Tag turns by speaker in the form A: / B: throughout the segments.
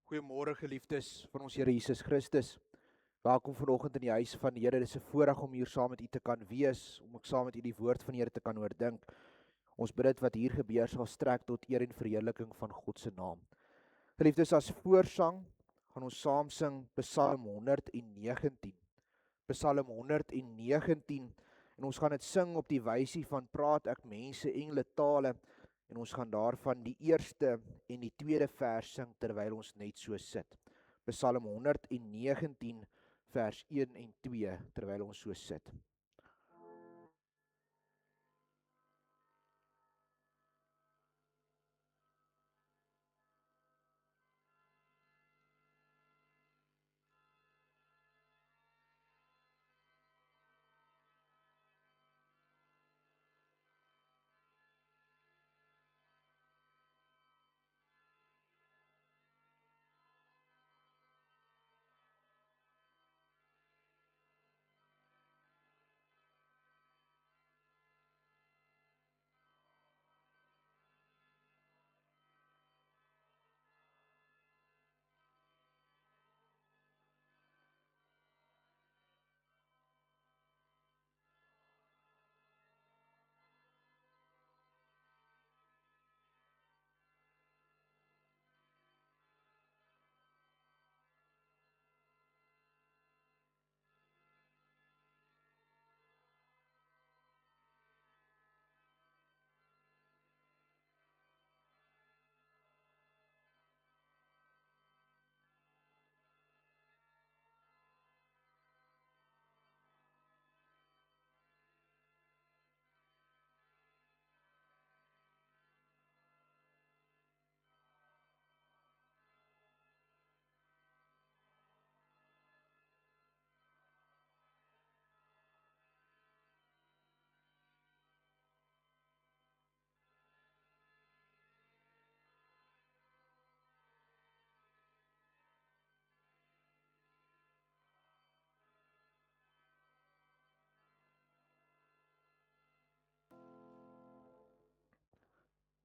A: Goeiemôre geliefdes van ons Here Jesus Christus. Welkom vanoggend in die huis van die Here. Dit is 'n voorreg om hier saam met u te kan wees, om ook saam met u die woord van die Here te kan oordink. Ons bid dit wat hier gebeur sal strek tot eer en verheerliking van God se naam. Geliefdes, as voorsang gaan ons saam sing Psalm 119. Psalm 119 en ons gaan dit sing op die wysie van praat ek mense engele tale. En ons gaan daarvan die eerste en die tweede vers sing terwyl ons net so sit. Psalm 119 vers 1 en 2 terwyl ons so sit.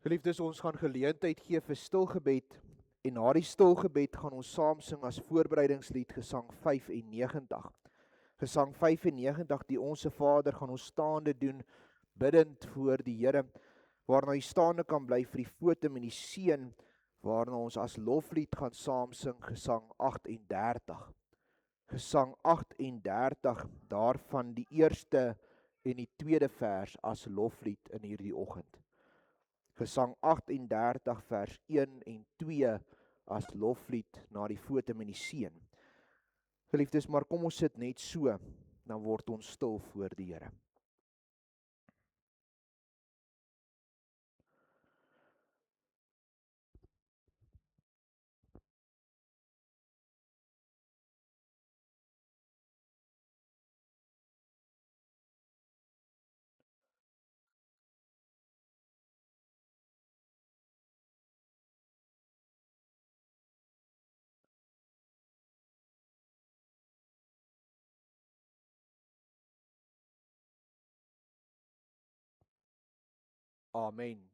A: Geliefdes, ons gaan geleentheid gee vir stilgebed en na die stilgebed gaan ons saam sing as voorbereidingslied Gesang 95. Gesang 95, die Onse Vader, gaan ons staande doen, biddend voor die Here, waarna jy staande kan bly vir die fotum en die seën, waarna ons as loflied gaan saam sing Gesang 38. Gesang 38, daarvan die eerste en die tweede vers as loflied in hierdie oggend. Gesang 38 vers 1 en 2 as loflied na die fotum en die seën. Geliefdes, maar kom ons sit net so, dan word ons stil voor die Here. Amen.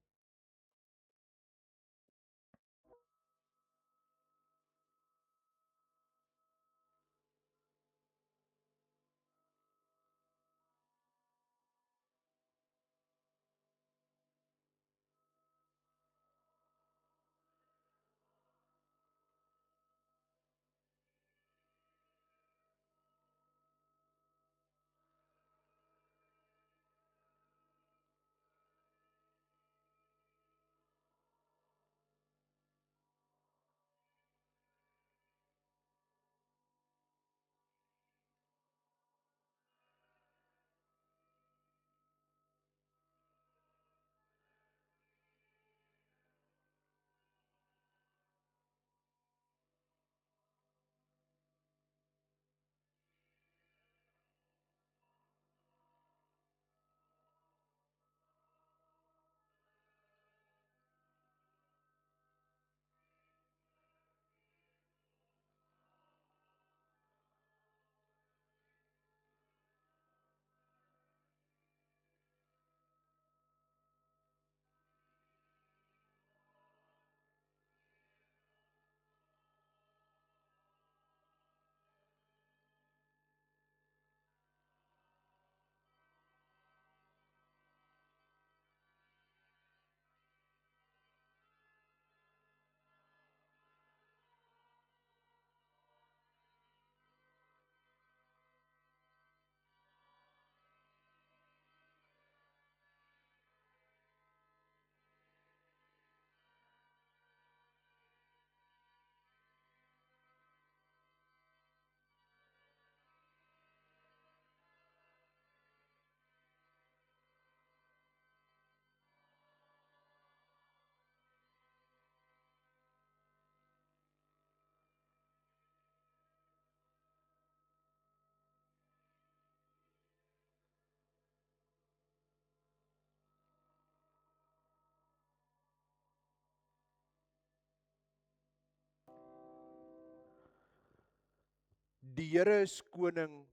A: Die Here is koning,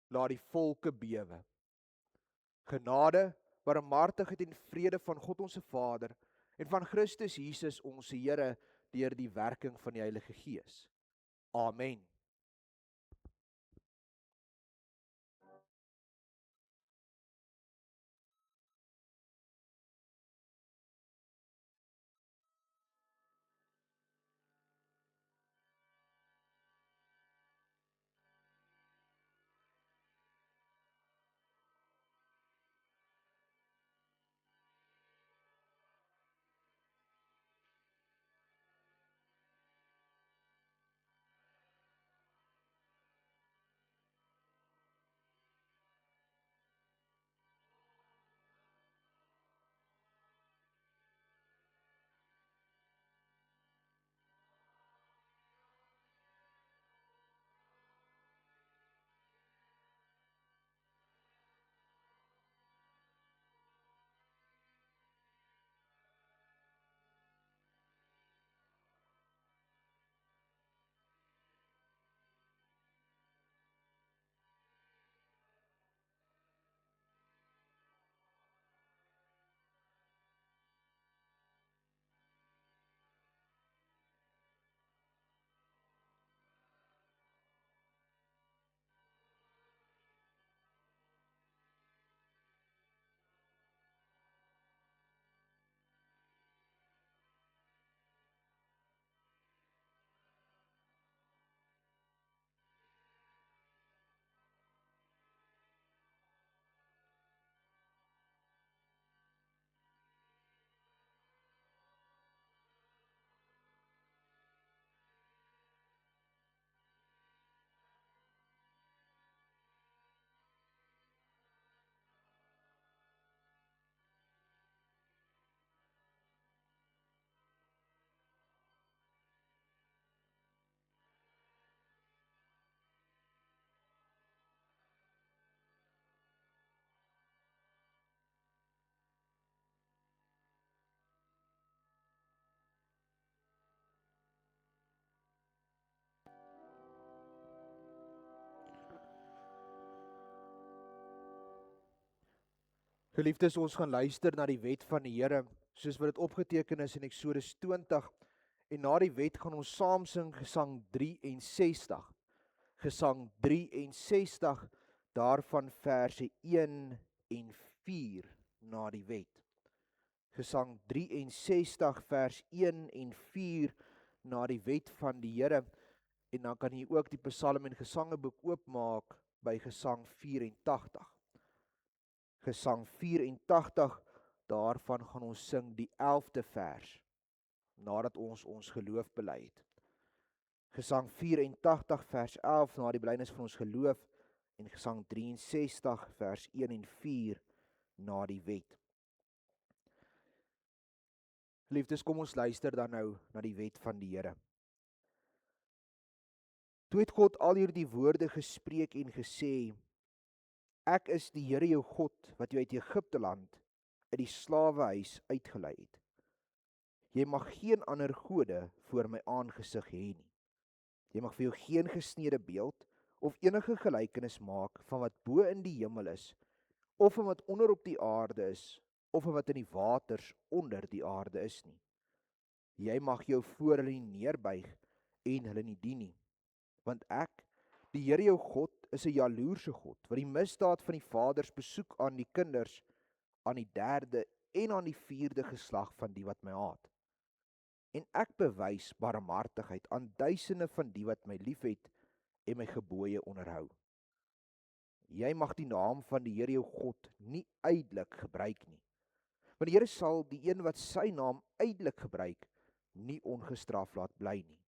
A: laat die volke bewe. Genade, barmhartigheid en vrede van God ons Vader en van Christus Jesus ons Here deur die werking van die Heilige Gees. Amen. Geliefdes, ons gaan luister na die wet van die Here, soos wat dit opgeteken is in Eksodus 20, en na die wet gaan ons saam sing Gesang 63. Gesang 63, daarvan verse 1 en 4 na die wet. Gesang 63 vers 1 en 4 na die wet van die Here, en dan kan jy ook die Psalm en Gesangeboek oopmaak by Gesang 84. Gesang 84, daarvan gaan ons sing die 11de vers, nadat ons ons geloof bely het. Gesang 84 vers 11 na die belydenis van ons geloof, en Gesang 63 vers 1 en 4 na die wet. Liefdes, kom ons luister dan nou na die wet van die Here. Toe het God al hierdie woorde gespreek en gesê: Ek is die Here jou God, wat jou uit Egipte land, uit die slawehuis uitgelei het. Jy mag geen ander gode voor my aangesig hê nie. Jy mag vir jou geen gesnede beeld of enige gelykenis maak van wat bo in die hemel is, of van wat onder op die aarde is, of van wat in die waters onder die aarde is nie. Jy mag jou voor hulle nie neerbuig en hulle nie dien nie, want ek, die Here jou God, is 'n jaloerse God, wat die misdaad van die vaders besoek aan die kinders, aan die 3de en aan die 4de geslag van die wat my haat. En ek bewys barmhartigheid aan duisende van die wat my liefhet en my gebooie onderhou. Jy mag die naam van die Here jou God nie ydelik gebruik nie, want die Here sal die een wat sy naam ydelik gebruik, nie ongestraf laat bly nie.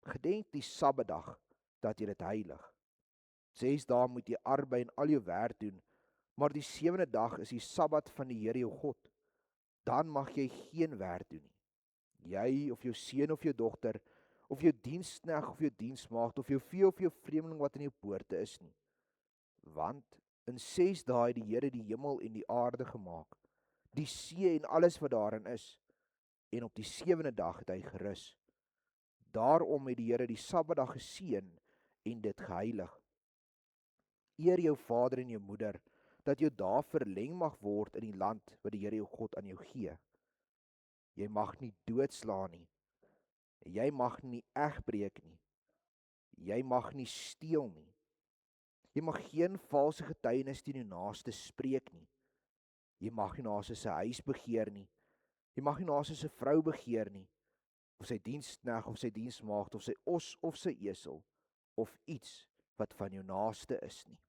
A: Gedenk die Sabbatdag, dat jy dit heilig. 6 dae moet jy arbei en al jou werk doen, maar die 7de dag is die Sabbat van die Here jou God. Dan mag jy geen werk doen nie. Jy of jou seun of jou dogter, of jou diensknegt of jou diensmaagd, of jou vee of jou vreemdeling wat in jou poorte is nie. Want in 6 dae het die Here die hemel en die aarde gemaak, die see en alles wat daarin is, en op die 7de dag het hy gerus. Daarom het die Here die Sabbatdag geseën en dit geheilig. Eer jou vader en jou moeder, dat jou dae verleng mag word in die land wat die Here jou God aan jou gee. Jy mag nie doodslaan nie. Jy mag nie egbreek nie. Jy mag nie steel nie. Jy mag geen valse getuienis teen jou naaste spreek nie. Jy mag nie naaste se huis begeer nie. Jy mag nie naaste se vrou begeer nie, of sy diensknegt of sy diensmaagd of sy os of sy esel of iets wat van jou naaste is nie.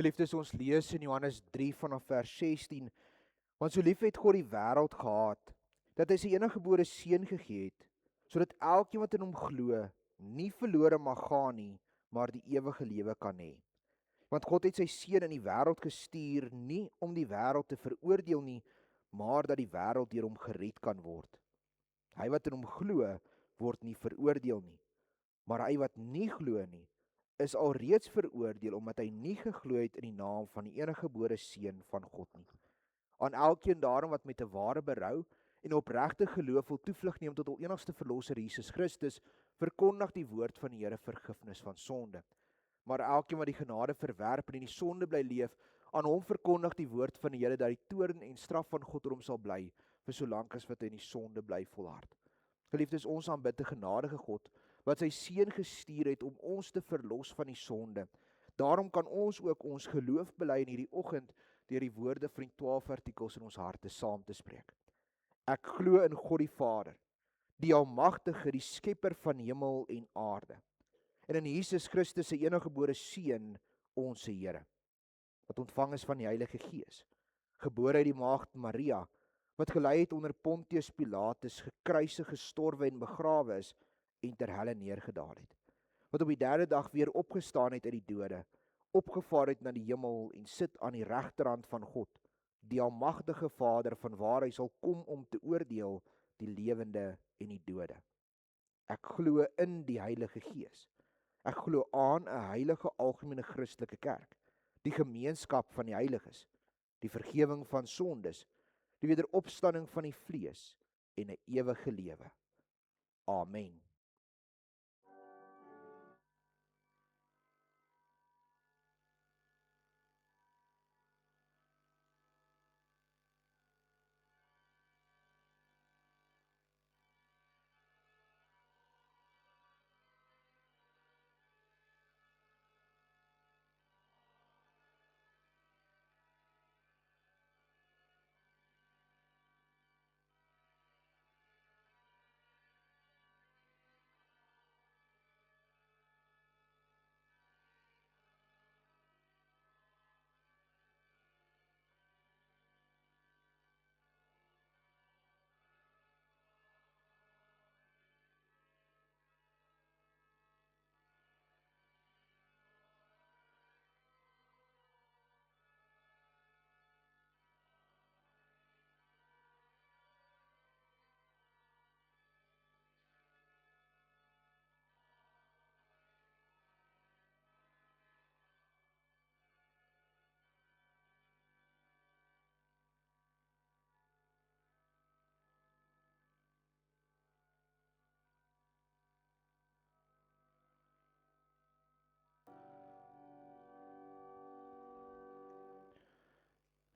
A: Geliefdes, ons lees in Johannes 3 vanaf vers 16, want so lief het God die wêreld gehad, dat hy sy eniggebore seun gegee het, sodat elkeen wat in hom glo, nie verlore mag gaan nie, maar die ewige lewe kan hê. Want God het sy seun in die wêreld gestuur, nie om die wêreld te veroordeel nie, maar dat die wêreld deur hom gered kan word. Hy wat in hom glo, word nie veroordeel nie, maar hy wat nie glo nie, is alreeds veroordeel omdat hy nie geglo het in die naam van die eniggebore seun van God nie. Aan elkeen daarom wat met 'n ware berou en opregte geloof wil toevlug neem tot hul enigste verlosser Jesus Christus, verkondig die woord van die Here vergifnis van sonde. Maar elkeen wat die genade verwerp en in die sonde bly leef, aan hom verkondig die woord van die Here dat die toorn en straf van God oor hom sal bly, vir solank as wat hy in die sonde bly volhard. Geliefdes, ons aanbid 'n genadige God, wat sy seun gestuur het om ons te verlos van die sonde. Daarom kan ons ook ons geloof bely in hierdie oggend deur die woorde van die 12 artikels in ons harte saam te spreek. Ek glo in God die Vader, die almagtige, die skepper van hemel en aarde, en in Jesus Christus se eniggebore seun, ons Here, wat ontvang is van die Heilige Gees, gebore uit die maagd Maria, wat gelei het onder Pontius Pilatus, gekruisig, gestorwe en begrawe is, en ter helle neergedaal het, wat op die derde dag weer opgestaan het uit die dode, opgevaar het na die hemel en sit aan die regterhand van God, die almagtige Vader, vanwaar hy sal kom om te oordeel die lewende en die dode. Ek glo in die Heilige Gees. Ek glo aan 'n heilige algemene Christelike kerk, die gemeenskap van die heiliges, die vergifnis van sondes, die wederopstanding van die vlees en 'n ewige lewe. Amen.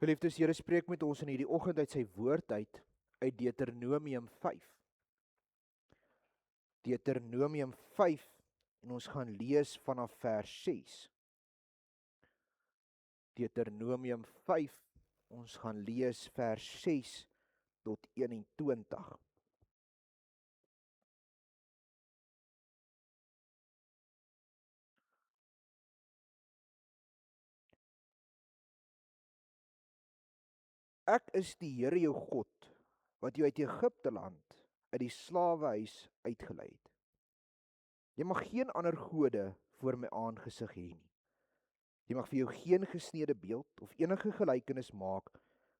A: Geliefdes, Here spreek met ons in hierdie oggend uit sy woord uit Deuteronomium 5. Deuteronomium 5 en ons gaan lees vanaf vers 6. Deuteronomium 5, ons gaan lees vers 6 tot 21. Ek is die Here jou God, wat jou uit Egipte land, uit die slawehuis uitgelei het. Jy mag geen ander gode voor my aangesig hê nie. Jy mag vir jou geen gesneede beeld of enige gelykenis maak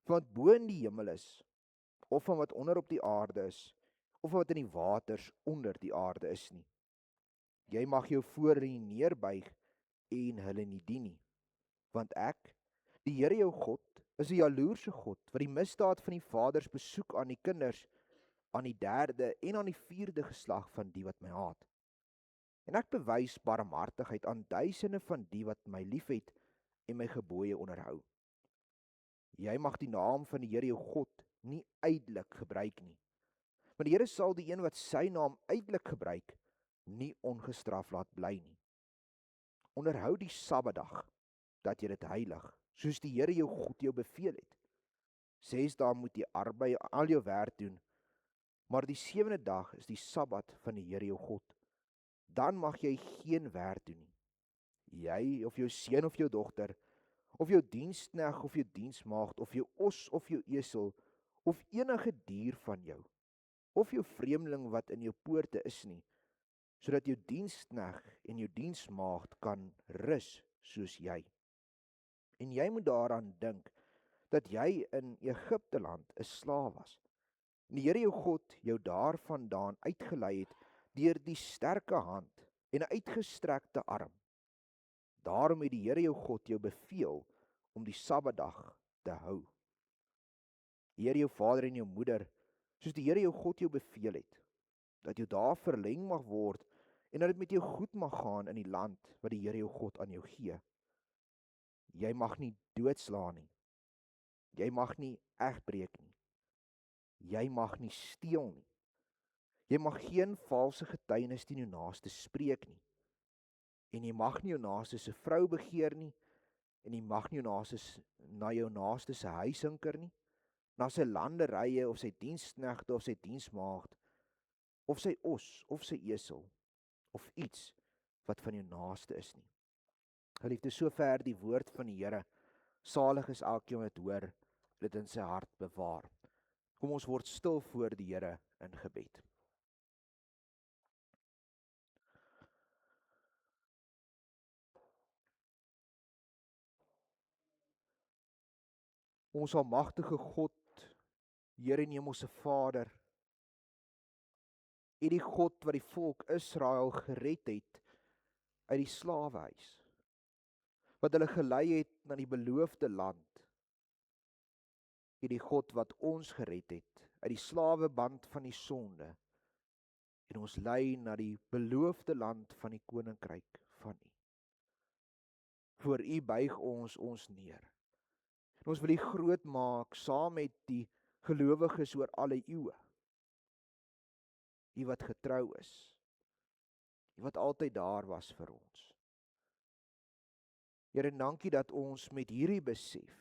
A: van wat bo in die hemel is, of van wat onder op die aarde is, of van wat in die waters onder die aarde is nie. Jy mag jou voor hulle neerbuig en hulle nie dien nie, want ek, die Here jou God, is 'n jaloerse God, wat die misdaad van die vaders besoek aan die kinders, aan die 3de en aan die 4de geslag van die wat my haat. En ek bewys barmhartigheid aan duisende van die wat my liefhet en my gebooie onderhou. Jy mag die naam van die Here jou God nie ydelik gebruik nie, maar die Here sal die een wat sy naam ydelik gebruik, nie ongestraf laat bly nie. Onderhou die Sabbatdag, dat jy dit heilig, soos die Here jou God jou beveel het. 6 dae moet jy arbei, al jou werk doen, maar die 7de dag is die Sabbat van die Here jou God. Dan mag jy geen werk doen nie. Jy of jou seun of jou dogter, of jou dienskneg of jou diensmaagd, of jou os of jou esel, of enige dier van jou, of jou vreemdeling wat in jou poorte is nie, sodat jou dienskneg en jou diensmaagd kan rus soos jy. En jy moet daaraan dink, dat jy in Egipte land 'n slaaf was. En die Here jou God jou daarvandaan uitgelei het, deur die sterke hand en 'n uitgestrekte arm. Daarom het die Here jou God jou beveel om die Sabbatdag te hou. Eer jou vader en jou moeder, soos die Here jou God jou beveel het, dat jou dae verleng mag word en dat dit met jou goed mag gaan in die land wat die Here jou God aan jou gee. Jy mag nie doodslaan nie. Jy mag nie egbreek nie. Jy mag nie steel nie. Jy mag geen valse getuienis teen jou naaste spreek nie. En jy mag nie jou naaste se vrou begeer nie, en jy mag nie na jou naaste se huis hinker nie, na sy landerye of sy diensknegte of sy diensmaagd, of sy os of sy esel, of iets wat van jou naaste is nie. Geliefdes, sover die woord van die Here. Salig is elkeen wat hoor, dit in sy hart bewaar. Kom ons word stil voor die Here in gebed. Ons almagtige God, Here en Hemelse Vader, U die God wat die volk Israel gered het uit die slawehuis, wat hulle gelei het na die beloofde land. U die God wat ons gered het uit die slaweband van die sonde en ons lei na die beloofde land van die koninkryk van U. Voor U buig ons neer. En ons wil U groot maak saam met die gelowiges oor alle eeue. U wat getrou is. U wat altyd daar was vir ons. Here, dankie dat ons met hierdie besef,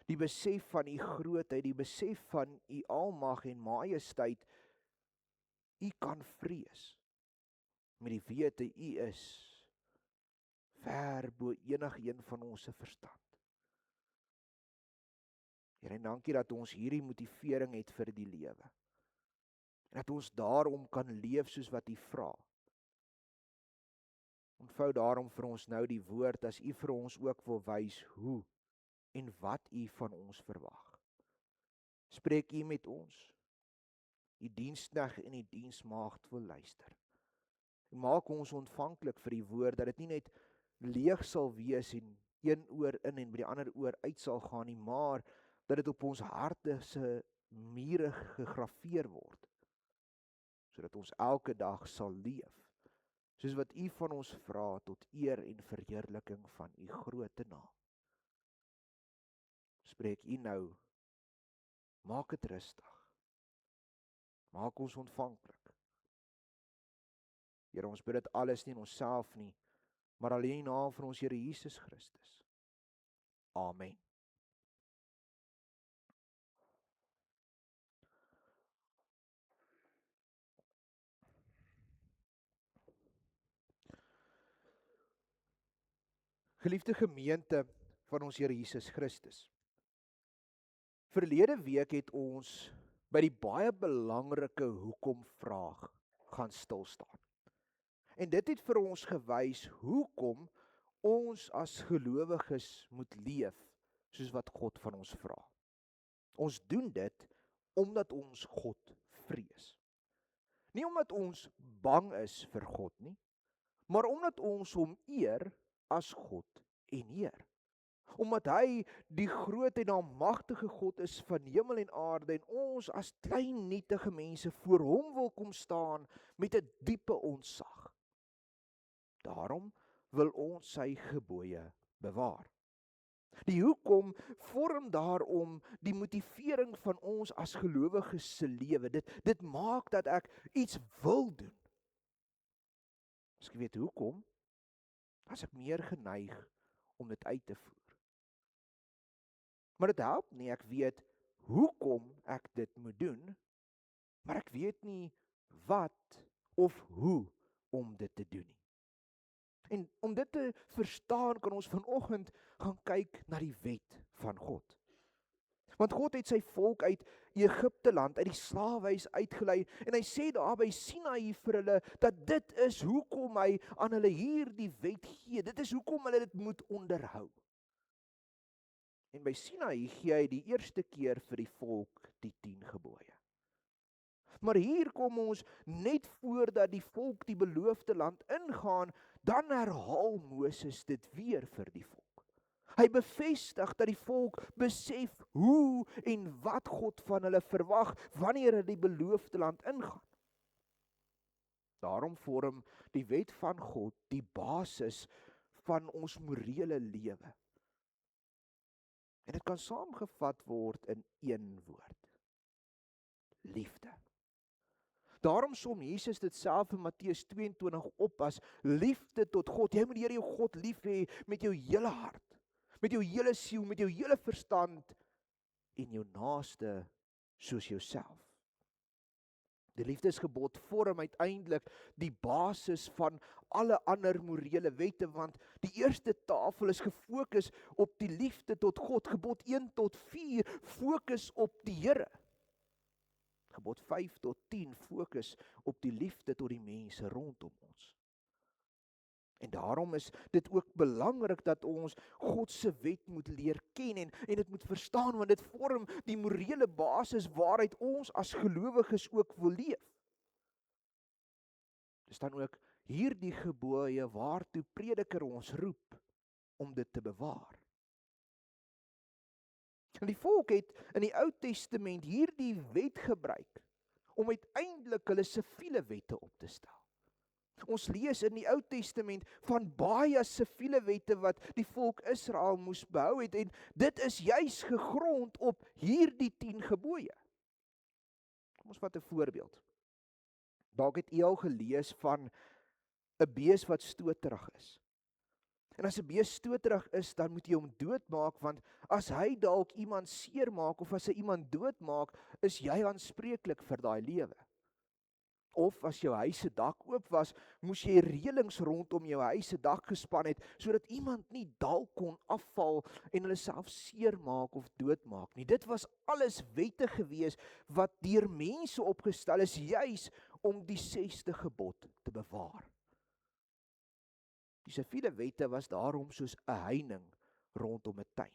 A: die besef van U grootheid, die besef van U almag en majesteit, U kan vrees. Met die wete U is ver bo enigeen van ons se verstand. Here, dankie dat ons hierdie motivering het vir die lewe. En dat ons daarom kan leef soos wat U vra. Ontvou daarom vir ons nou die woord, as U vir ons ook wil wys hoe en wat U van ons verwag. Spreek U met ons. U dienskneg en U diensmaagd wil luister. En maak ons ontvanklik vir die woord, dat dit nie net leeg sal wees en een oor in en by die ander oor uit sal gaan nie, maar dat dit op ons harte se mure gegraveer word, sodat ons elke dag sal leef, soos wat U van ons vra, tot eer en verheerliking van U groote naam. spreek U nou, maak dit rustig, maak ons ontvanklik. Here, ons bid dit alles nie in onsself nie, maar alleen in die naam van ons Here Jesus Christus. Amen. Geliefde gemeente van ons Here Jesus Christus. Verlede week het ons by die baie belangrike hoekom vraag gaan stil staan. En dit het vir ons gewys hoekom ons as gelowiges moet leef soos wat God van ons vra. Ons doen dit omdat ons God vrees. Nie omdat ons bang is vir God nie, maar omdat ons hom eer as God en Heer. Omdat hy die groot en almagtige God is van hemel en aarde en ons as klein nietige mense voor hom wil kom staan met 'n diepe ontzag. Daarom wil ons sy gebooie bewaar. Die hoekom vorm daarom die motivering van ons as gelowiges se lewe. Dit maak dat ek iets wil doen. As ek weet hoekom, as ek meer geneig om dit uit te voer. Maar dit help nie, ek weet hoekom ek dit moet doen, maar ek weet nie wat of hoe om dit te doen nie. En om dit te verstaan, kan ons vanoggend gaan kyk na die wet van God. Want God het sy volk uit Egipte land, uit die slawehuis uitgelei, en hy sê daar by Sinaï vir hulle, dat dit is hoekom hy aan hulle hierdie wet gee, dit is hoekom hulle dit moet onderhou. En by Sinaï gee hy die eerste keer vir die volk die 10 gebooie. Maar hier kom ons net voordat die volk die beloofde land ingaan, dan herhaal Moses dit weer vir die volk. Hy bevestig dat die volk besef hoe en wat God van hulle verwag wanneer hulle die beloofde land ingaan. Daarom vorm die wet van God die basis van ons morele lewe. En dit kan saamgevat word in een woord: liefde. Daarom som Jesus dit self in Matteus 22 op as liefde tot God. Jy moet die Here jou God lief hê met jou hele hart, met jou hele siel, met jou hele verstand en jou naaste soos jouself. Die liefdesgebod vorm uiteindelik die basis van alle ander morele wette, want die eerste tafel is gefokus op die liefde tot God. Gebod 1 tot 4 fokus op die Here. Gebod 5 tot 10 fokus op die liefde tot die mense rondom ons. En daarom is dit ook belangrik dat ons God se wet moet leer ken en dit moet verstaan, want dit vorm die morele basis waaruit ons as gelowiges ook wil leef. Dis dan ook hierdie gebooie waartoe Prediker ons roep om dit te bewaar. En die volk het in die Ou Testament hierdie wet gebruik om uiteindelik hulle siviele wette op te stel. Ons lees in die Ou Testament van baie siviele wette wat die volk Israel moes behou het, en dit is juis gegrond op hierdie 10 gebooie. Kom ons vat 'n voorbeeld. Dalk het u al gelees van 'n bees wat stoterig is. En as 'n bees stoterig is, dan moet jy hom doodmaak, want as hy dalk iemand seermaak of as hy iemand doodmaak, is jy aanspreeklik vir daai lewe. Of as jou huis se dak oop was, moes jy reëlings rondom jou huis se dak gespan het, sodat iemand nie dalk kon afval en hulle self seermaak of doodmaak nie. Dit was alles wette gewees wat deur mense opgestel is, juis om die 6de gebod te bewaar. Die siviele wette was daarom soos 'n heining rondom 'n tuin.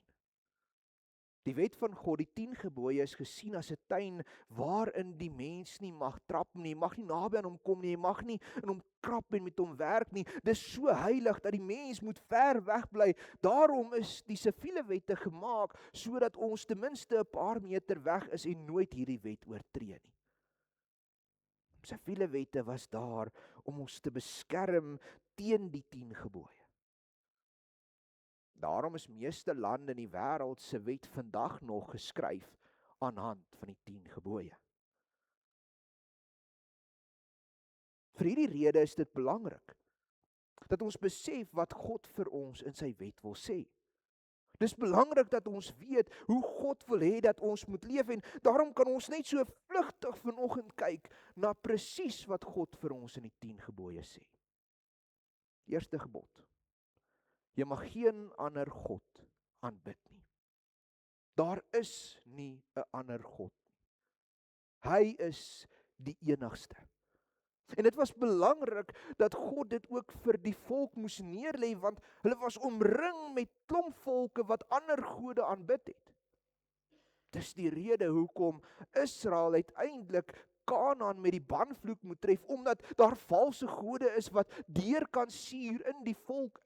A: Die wet van God, die 10 gebooie, is gesien as 'n tuin waarin die mens nie mag trap nie, mag nie naby aan hom kom nie, mag nie in hom krap en met hom werk nie. Dis so heilig dat die mens moet ver weg bly. Daarom is die siviele wette gemaak sodat ons ten minste 'n paar meter weg is en nooit hierdie wet oortree nie. Siviele wette was daar om ons te beskerm teen die 10 gebooie. Daarom is meeste lande in die wêreld se wet vandag nog geskryf aan hand van die 10 gebooie. Vir hierdie rede is dit belangrik dat ons besef wat God vir ons in sy wet wil sê. Dis belangrik dat ons weet hoe God wil hê dat ons moet leef en daarom kan ons net so vlugtig vanoggend kyk na presies wat God vir ons in die 10 gebooie sê. Eerste gebod. Jy mag geen ander God aanbid nie. Daar is nie 'n ander God nie. Hy is die enigste. En dit was belangrik dat God dit ook vir die volk moes neerlê, want hulle was omring met klomp volke wat ander gode aanbid het. Dis die rede hoekom Israel uiteindelik Kanaan met die banvloek moet tref, omdat daar valse gode is wat deur kan suur in die volk.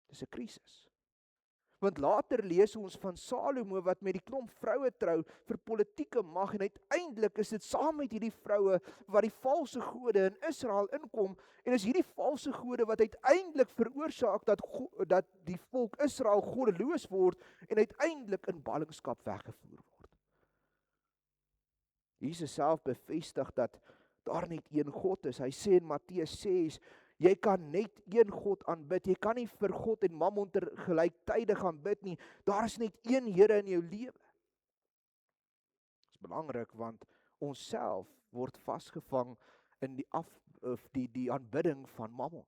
A: Dis 'n krisis. Want later lees ons van Salomo wat met die klomp vroue trou vir politieke mag en uiteindelik is dit saam met hierdie vroue wat die valse gode in Israel inkom en is hierdie valse gode wat uiteindelik veroorsaak dat die volk Israel goddeloos word en uiteindelik in ballingskap weggevoer word. Jesus self bevestig dat daar net een God is. Hy sê in Matteus 6, jy kan net een God aanbid. Jy kan nie vir God en Mammon gelyktydig aanbid nie. Daar is net een Here in jou lewe. Dit is belangrik want ons self word vasgevang in die aanbidding van Mammon.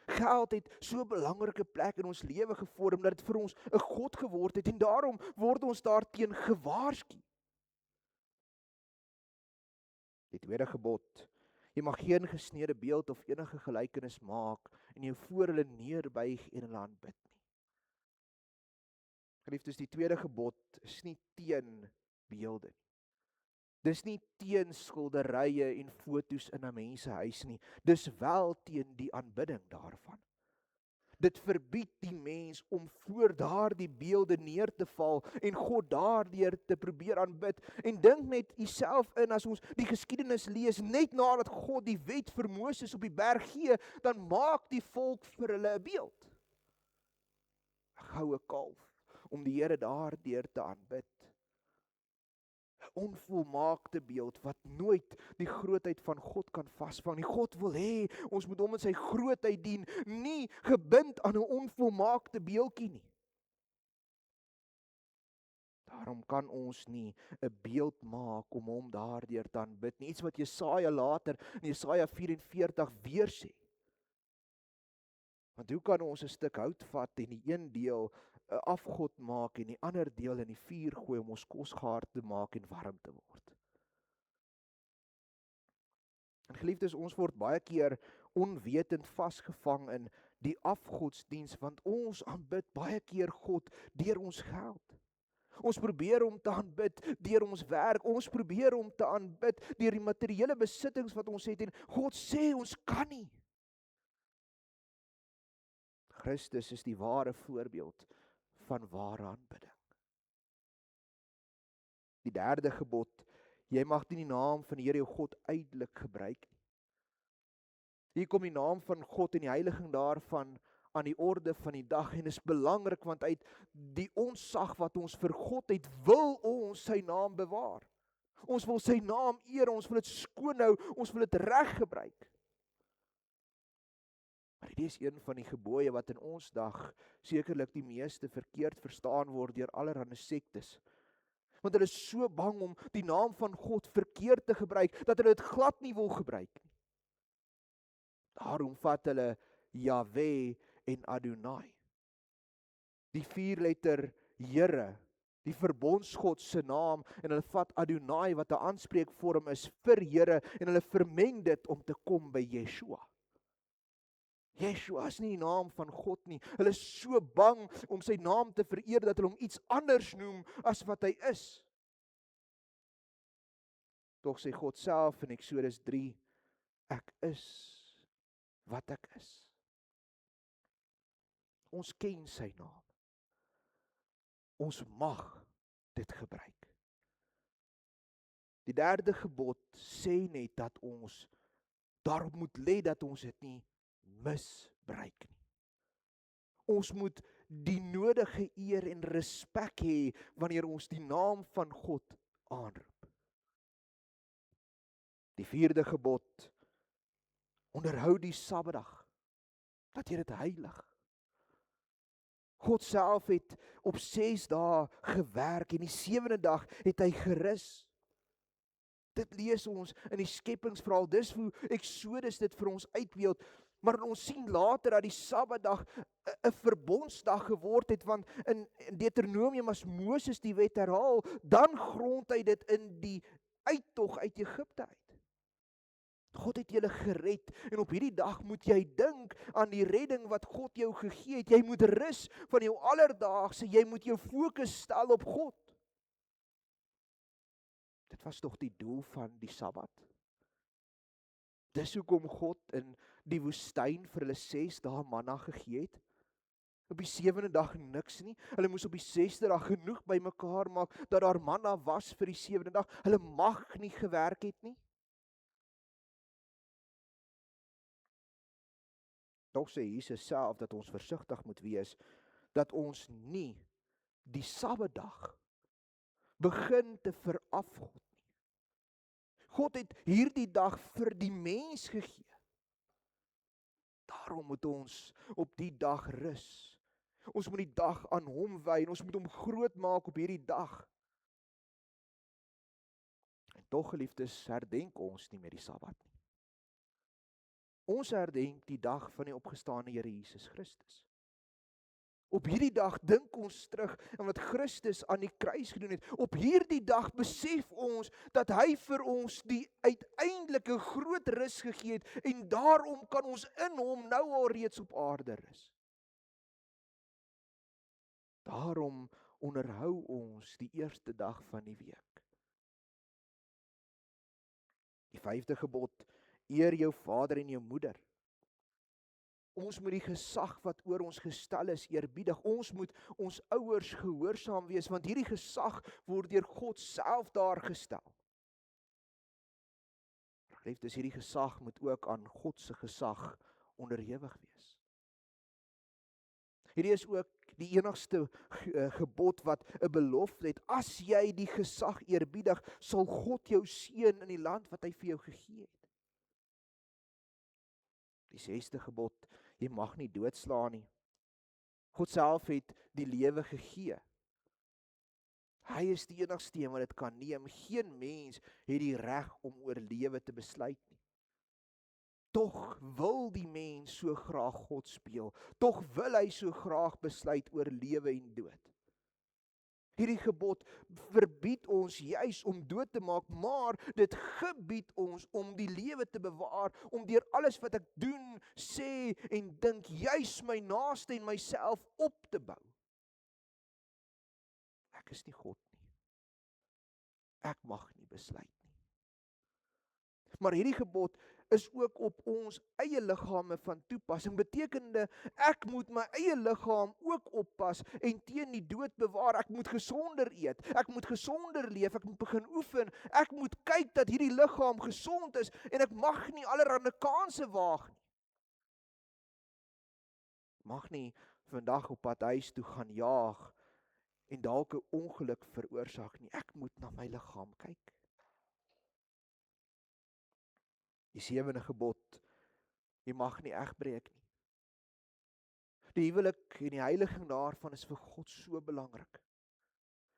A: Geld het so 'n belangrike plek in ons lewe gevorm dat dit vir ons 'n God geword het en daarom word ons daarteen gewaarsku. Die tweede gebod. Jy mag geen gesneede beeld of enige gelykenis maak en jou voor hulle neerbuig en hulle aanbid nie. Geliefdes, die tweede gebod is nie teen beelde nie. Dis nie teen skilderye en foto's in 'n mensehuis nie. Dis wel teen die aanbidding daarvan. Dit verbied die mens om voor daardie beelde neer te val en God daardeur te probeer aanbid. En dink net jouself in as ons die geskiedenis lees, net nadat God die wet vir Moses op die berg gee, dan maak die volk vir hulle 'n beeld. 'n Goue kalf om die Here daardeur te aanbid. 'n Onvolmaakte beeld wat nooit die grootheid van God kan vasvang nie. God wil hê ons moet hom in sy grootheid dien, nie gebind aan 'n onvolmaakte beeldjie nie. Daarom kan ons nie 'n beeld maak om hom daardeur te aanbid nie. Iets wat Jesaja later in Jesaja 44 weer sê. Want hoe kan ons 'n stuk hout vat en die een deel 'n afgod maak en die ander deel in die vuur gooi om ons kos gaar te maak en warm te word? En geliefdes, ons word baie keer onwetend vasgevang in die afgodsdiens, want ons aanbid baie keer God deur ons geld. Ons probeer om te aanbid deur ons werk, ons probeer om te aanbid deur die materiële besittings wat ons het en God sê ons kan nie. Christus is die ware voorbeeld van ware aanbidding. Die derde gebod, jy mag nie die naam van die Here jou God uitelik gebruik nie. Hier kom die naam van God en die heiliging daarvan aan die orde van die dag en is belangrik want uit die ontsag wat ons vir God het, wil ons sy naam bewaar. Ons wil sy naam eer, ons wil dit skoon hou, ons wil dit reg gebruik. Maar dit is een van die gebooie wat in ons dag sekerlik die meeste verkeerd verstaan word deur allerlei sektes. Want hulle is so bang om die naam van God verkeerd te gebruik, dat hulle dit glad nie wil gebruik nie. Daarom vat hulle Jahwe en Adonai. Die 4-letter Here, die verbondsgod se naam, en hulle vat Adonai wat 'n aanspreekvorm is vir Here en hulle vermeng dit om te kom by Yeshua. Yeshua is nie die naam van God nie. Hulle is so bang om sy naam te vereer dat hulle hom iets anders noem as wat hy is. Tog sê God self in Eksodus 3, ek is wat ek is. Ons ken sy naam. Ons mag dit gebruik. Die derde gebod sê net dat ons daarop moet lê dat ons dit nie misbruik nie. Ons moet die nodige eer en respek hê wanneer ons die naam van God aanroep. Die 4de gebod: onderhou die Sabbatdag, dat jy dit heilig. God self het op 6 dae gewerk en die 7de dag het hy gerus. Dit lees ons in die skepingsverhaal, dis hoe Eksodus dit vir ons uitbeeld. Maar ons sien later dat die Sabbatdag 'n verbondsdag geword het, want in Deuteronomium as Moses die wet herhaal, dan grond hy dit in die uittog uit Egipte uit. God het julle gered en op hierdie dag moet jy dink aan die redding wat God jou gegee het. Jy moet rus van jou alledaagse, jy moet jou fokus stel op God. Dit was tog die doel van die Sabbat. Dis hoekom God in die woestyn vir hulle 6 dae manna gegee het. Op die 7de dag niks nie. Hulle moes op die 6de dag genoeg bymekaar maak dat daar manna was vir die 7de dag. Hulle mag nie gewerk het nie. Tog sê Jesus self dat ons versigtig moet wees dat ons nie die Sabbatdag begin te verafgod nie. God het hierdie dag vir die mens gegee. Daarom moet ons op die dag rus. Ons moet die dag aan hom wy en ons moet hom groot maak op hierdie dag. En tog, geliefdes, herdenk ons nie met die Sabbat nie. Ons herdenk die dag van die opgestane Here Jesus Christus. Op hierdie dag dink ons terug aan wat Christus aan die kruis gedoen het. Op hierdie dag besef ons dat hy vir ons die uiteindelike groot rus gegee het en daarom kan ons in hom nou al reeds op aarde rus. Daarom onderhou ons die eerste dag van die week. Die 5de gebod: eer jou vader en jou moeder. Ons moet die gesag wat oor ons gestel is eerbiedig. Ons moet ons ouers gehoorsaam wees, want hierdie gesag word deur God self daar gestel. Geliefdes, hierdie gesag moet ook aan God se gesag onderhewig wees. Hierdie is ook die enigste gebod wat 'n belofte het. As jy die gesag eerbiedig, sal God jou seën in die land wat hy vir jou gegee het. Die 6de gebod: jy mag nie doodslaan nie. God self het die lewe gegee. Hy is die enigste een wat dit kan neem. Geen mens het die reg om oor lewe te besluit nie. Tog wil die mens so graag God speel. Tog wil hy so graag besluit oor lewe en dood. Hierdie gebod verbied ons juis om dood te maak, maar dit gebied ons om die lewe te bewaar, om deur alles wat ek doen, sê en dink, juis my naaste en myself op te bou. Ek is nie God nie. Ek mag nie besluit nie. Maar hierdie gebod is ook op ons eie liggame van toepassing, betekende ek moet my eie liggaam ook oppas en teen die dood bewaar. Ek moet gesonder eet, ek moet gesonder leef, ek moet begin oefen, ek moet kyk dat hierdie liggaam gesond is en ek mag nie allerhande kanse waag nie. Mag nie vandag op pad huis toe gaan jaag en dalk 'n ongeluk veroorsaak nie. Ek moet na my liggaam kyk. Die 7de gebod: jy mag nie egbreek nie. Die huwelik en die heiliging daarvan is vir God so belangrik.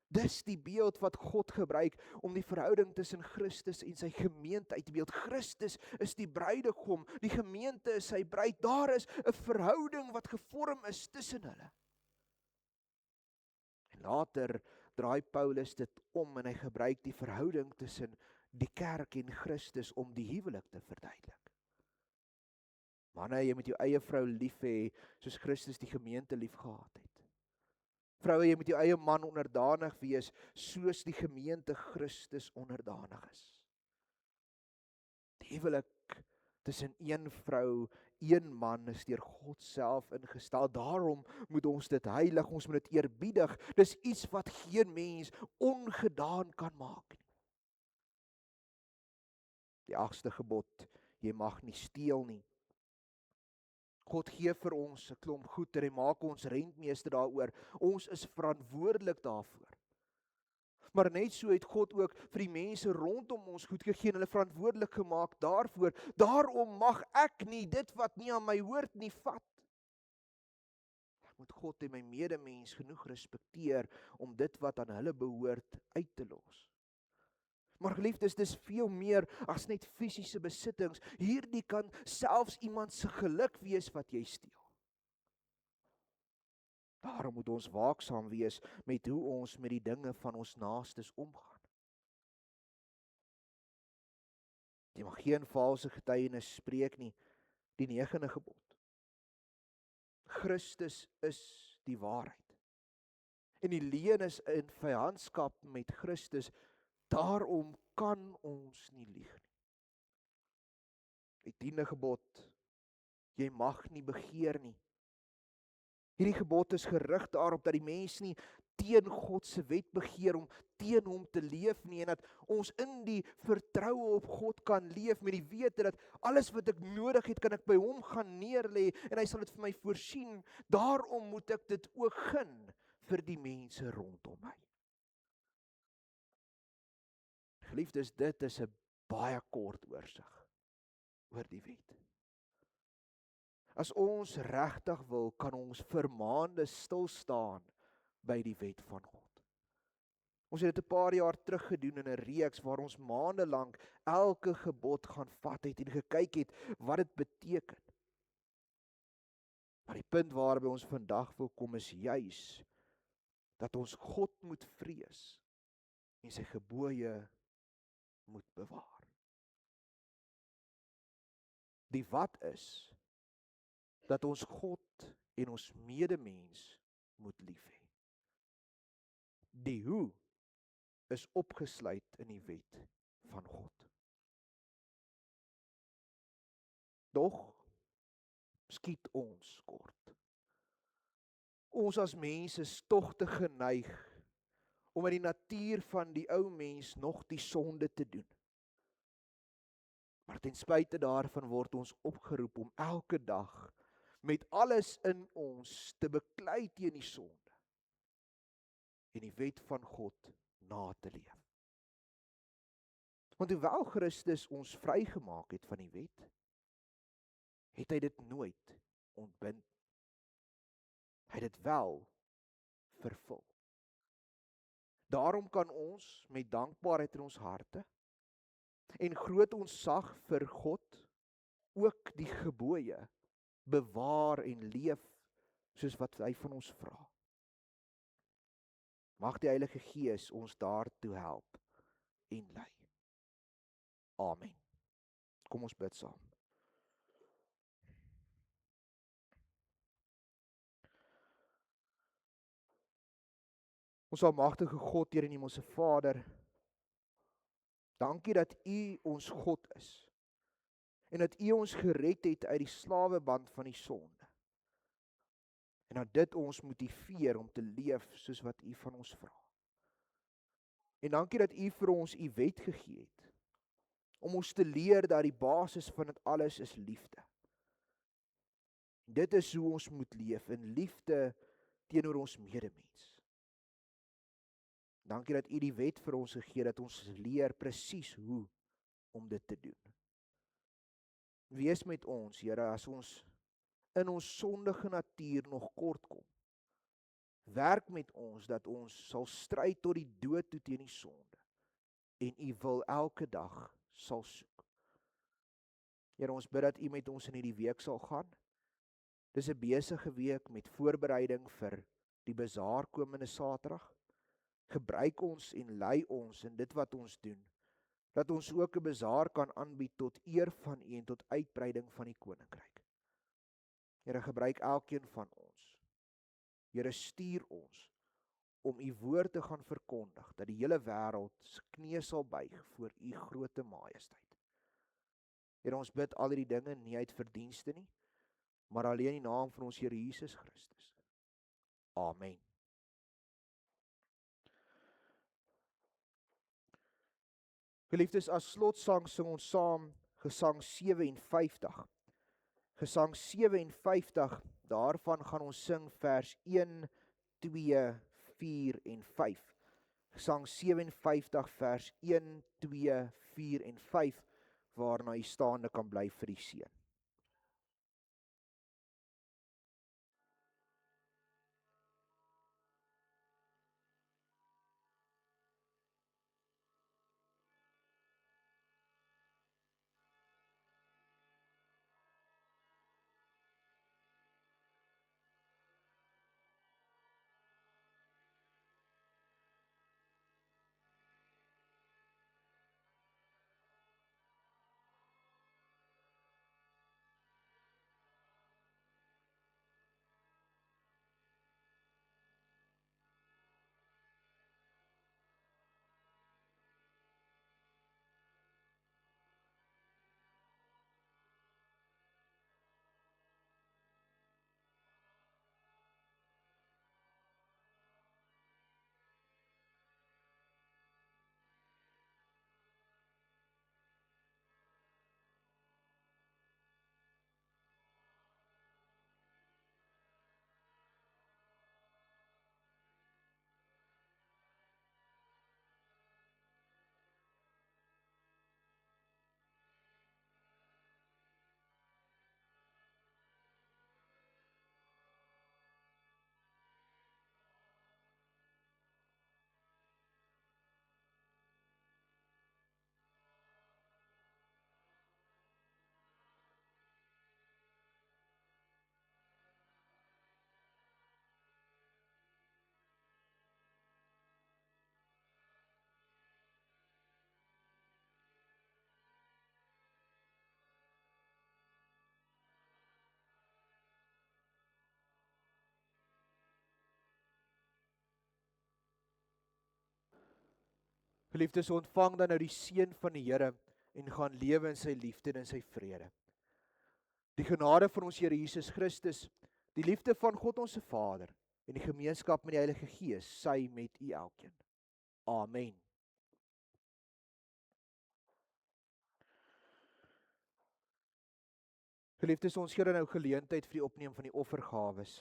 A: Dis die beeld wat God gebruik om die verhouding tussen Christus en sy gemeente uit te beeld. Christus is die bruidegom, die gemeente is sy bruid. Daar is 'n verhouding wat gevorm is tussen hulle. En later draai Paulus dit om en hy gebruik die verhouding tussen die kerk en Christus om die huwelik te verduidelik. Manne, jy moet jou eie vrou lief hê soos Christus die gemeente lief gehad het. Vroue, jy moet jou eie man onderdanig wees soos die gemeente Christus onderdanig is. Die huwelik tussen een vrou, een man is deur God self ingestel. Daarom moet ons dit heilig, ons moet dit eerbiedig. Dis iets wat geen mens ongedaan kan maak nie. Die 8ste gebod: jy mag nie steel nie. God gee vir ons 'n klomp goed en hy maak ons rentmeester daaroor. Ons is verantwoordelik daarvoor. Maar net so het God ook vir die mense rondom ons goed gegee en hulle verantwoordelik gemaak daarvoor. Daarom mag ek nie dit wat nie aan my hoort nie vat. Ek moet God en my medemens genoeg respekteer om dit wat aan hulle behoort uit te los. Maar geliefdes, dis veel meer as net fisiese besittings. Hierdie kan selfs iemand se geluk wees wat jy steel. Daarom moet ons waaksaam wees met hoe ons met die dinge van ons naastes omgaan. Jy mag geen valse getuienis spreek nie, die 9de gebod. Christus is die waarheid. En die leuen is in vyandskap met Christus, daarom kan ons nie lieg nie. Die 10de gebod, jy mag nie begeer nie. Hierdie gebod is gerig daarop dat die mens nie teen God se wet begeer om teen hom te leef nie, en dat ons in die vertroue op God kan leef met die wete dat alles wat ek nodig het, kan ek by hom gaan neerlê en hy sal dit vir my voorsien. Daarom moet ek dit ook gun vir die mense rondom my. Geliefdes, dit is 'n baie kort oorsig oor die wet. As ons regtig wil, kan ons vir maande stil staan by die wet van God. Ons het dit 'n paar jaar terug gedoen in 'n reeks waar ons maande lank elke gebod gaan vat het en gekyk het wat dit beteken. Maar die punt waarby ons vandag wil kom is juis dat ons God moet vrees en sy gebooie moet bewaar. Die wat is dat ons God en ons medemens moet lief hê. Die hoe is opgesluit in die wet van God. Doch skiet ons kort. Ons as mense is tog te geneig om uit die natuur van die ou mens nog die sonde te doen. Maar ten spyte daarvan word ons opgeroep om elke dag met alles in ons te beklei teen die sonde en die wet van God na te leef. Want hoewel Christus ons vrygemaak het van die wet, het hy dit nooit ontbind. Hy het dit wel vervul. Daarom kan ons met dankbaarheid in ons harte en groot ontzag vir God ook die gebooie bewaar en leef soos wat hy van ons vra. Mag die Heilige Gees ons daartoe help en lei. Amen. Kom ons bid saam. Ons almagtige God, Here en Hemelse Vader, dankie dat U ons God is en dat U ons gered het uit die slaweband van die sonde. En dat dit ons motiveer om te leef soos wat U van ons vra. En dankie dat U vir ons U wet gegee het, om ons te leer dat die basis van dit alles is liefde. Dit is hoe ons moet leef, in liefde teenoor ons medemens. Dankie dat U die wet vir ons gegee het, dat ons leer presies hoe om dit te doen. Wees met ons, Here, as ons in ons sondige natuur nog kort kom. Werk met ons, dat ons sal stry tot die dood toe teen die sonde, en U wil elke dag sal soek. Here, ons bid dat U met ons in hierdie week sal gaan. Dis 'n besige week met voorbereiding vir die bazaar komende Saterdag. Gebruik ons en lei ons in dit wat ons doen, dat ons ook 'n bazaar kan aanbied tot eer van U en tot uitbreiding van die koninkryk. Here, gebruik elkeen van ons. Here, stuur ons om U woord te gaan verkondig, dat die hele wêreld se knie sal buig voor U groote majesteit. Here, ons bid al hierdie dinge nie uit verdienste nie, maar alleen in die naam van ons Here Jesus Christus. Amen. Geliefdes, as slotsang sing ons saam Gesang 57. Gesang 57, daarvan gaan ons sing vers 1, 2, 4 en 5. Gesang 57 vers 1, 2, 4 en 5, waarna u staande kan bly vir die seën. Geliefdes, ontvang dan nou die seën van die Here en gaan lewe in sy liefde en in sy vrede. Die genade van ons Here Jesus Christus, die liefde van God ons Vader en die gemeenskap met die Heilige Gees, sy met u elkeen. Amen. Geliefdes, ons gee nou geleentheid vir die opneem van die offergawes.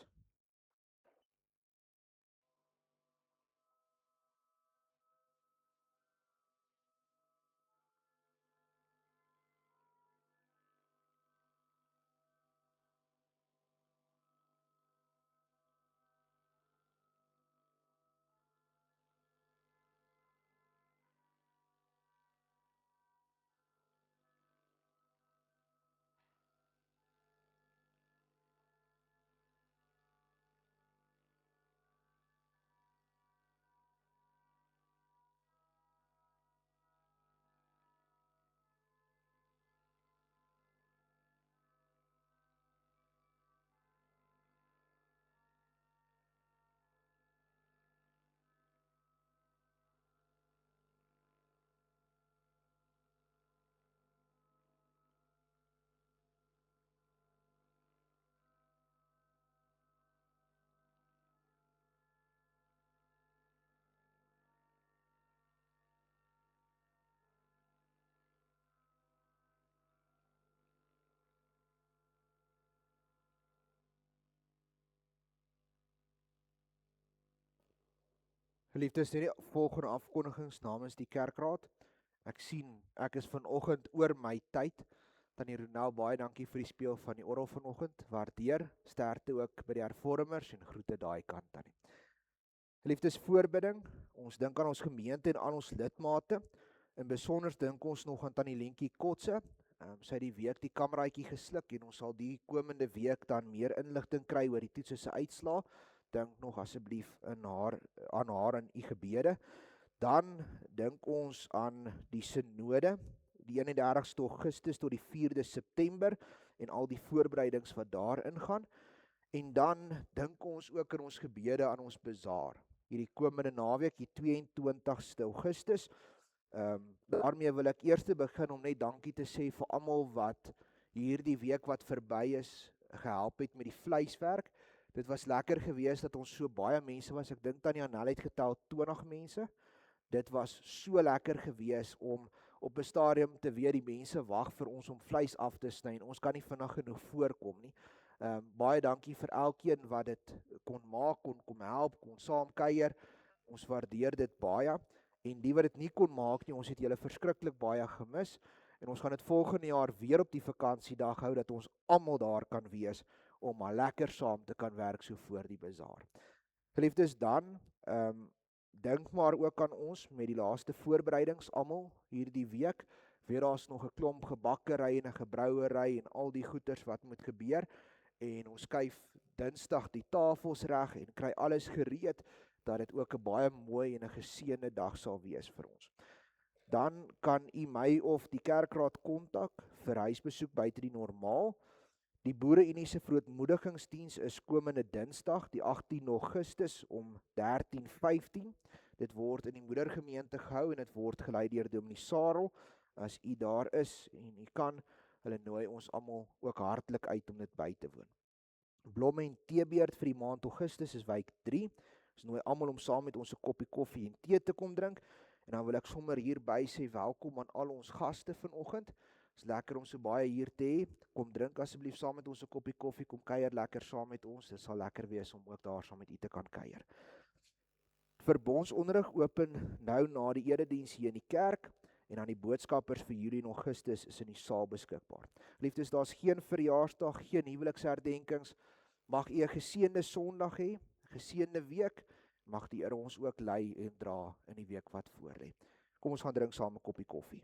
A: Geliefdes, hierdie volgende afkondigings namens die kerkraad. Ek sien, ek is vanoggend oor my tyd. Tannie Ronel, baie dankie vir die speel van die orgel vanoggend. Waardeer, sterkte ook by die hervormers en groete daai kant tannie. Geliefdes, voorbidding. Ons dink aan ons gemeente en aan ons lidmate. In besonder dink ons nog aan tannie Lentjie Kotse. Sy het die week die kameraatjie gesluk en ons sal die komende week dan meer inligting kry oor die toetse se uitslae. Dink nog asseblief aan haar in u gebede. Dan dink ons aan die synode, die 31ste Augustus tot die 4de September en al die voorbereidings wat daarin gaan. En dan dink ons ook in ons gebede aan ons bazaar. Hierdie komende naweek, die 22ste Augustus. Daarmee wil ek eers begin om net dankie te sê vir almal wat hierdie week wat verby is gehelp het met die vleiswerk. Dit was lekker geweest dat ons so baie mense was. Ek dink Tannie Anel het getel 20 mense. Dit was so lekker geweest om op 'n stadium te weet die mense wag vir ons om vleis af te sny en ons kan nie vinnig genoeg voorkom nie. Baie dankie vir elkeen wat dit kon maak, kon kom help, kon saam kuier. Ons waardeer dit baie. En die wat dit nie kon maak nie, ons het julle verskriklik baie gemis. En ons gaan dit volgende jaar weer op die vakansiedag hou, dat ons almal daar kan wees, om maar lekker saam te kan werk so voor die bazaar. Geliefdes, dan, dink maar ook aan ons met die laaste voorbereidings almal hierdie week. Weer daar's nog 'n klomp gebakkery en 'n gebrouery en al die goeders wat moet gebeur. En ons skuif Dinsdag die tafels reg en kry alles gereed, dat dit ook 'n baie mooi en 'n geseënde dag sal wees vir ons. Dan kan u my of die kerkraad kontak vir huisbesoek buite die normaal. Die Boere-Unie se verootmoedigingsdiens is komende Dinsdag, die 18 Augustus om 13:15. Dit word in die moedergemeente gehou en dit word gelei deur Dominee Sarel. As u daar is en u kan, hulle nooi ons almal ook hartlik uit om dit by te woon. Blomme en teebeerd vir die maand Augustus is week 3. Ons nooi almal om saam met ons 'n koppie koffie en tee te kom drink. En dan wil ek sommer hierby sê welkom aan al ons gaste vanoggend. Is lekker om so baie hier te hê. Kom drink asseblief saam met ons 'n koppie koffie, kom kuier lekker saam met ons. Dit sal lekker wees om ook daar saam met u te kan kuier. Verbondsonderrig open nou na die erediens hier in die kerk en dan die boodskappers vir Julie en Augustus is in die saal beskikbaar. Liefdes, daar's geen verjaarsdag, geen huweliksherdenkings. Mag u 'n geseënde Sondag hê, 'n geseënde week. Mag die Here ons ook lei en dra in die week wat voorlê. Kom ons gaan drink saam 'n koppie koffie.